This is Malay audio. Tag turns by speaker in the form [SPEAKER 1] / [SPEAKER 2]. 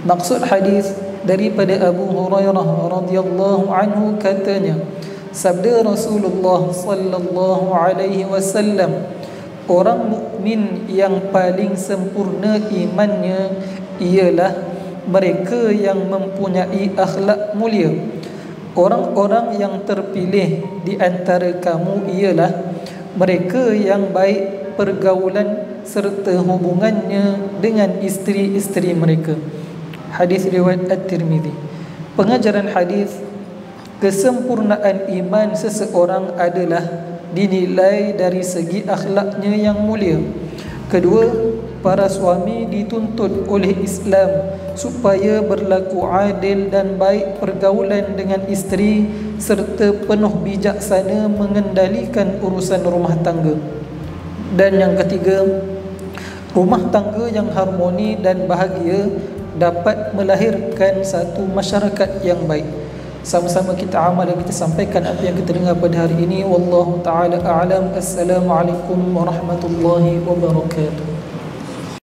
[SPEAKER 1] Maksud hadis daripada Abu Hurairah radhiyallahu anhu, katanya, sabda Rasulullah sallallahu alaihi wasallam, orang mukmin yang paling sempurna imannya ialah mereka yang mempunyai akhlak mulia. Orang-orang yang terpilih di antara kamu ialah mereka yang baik pergaulan serta hubungannya dengan isteri-isteri mereka. Hadis riwayat At-Tirmizi. Pengajaran hadis, kesempurnaan iman seseorang adalah dinilai dari segi akhlaknya yang mulia. Kedua, para suami dituntut oleh Islam supaya berlaku adil dan baik pergaulan dengan isteri serta penuh bijaksana mengendalikan urusan rumah tangga. Dan yang ketiga, rumah tangga yang harmoni dan bahagia dapat melahirkan satu masyarakat yang baik. Sama-sama kita amal dan kita sampaikan apa yang kita dengar pada hari ini. Wallahu ta'ala a'lam. Assalamualaikum warahmatullahi wabarakatuh.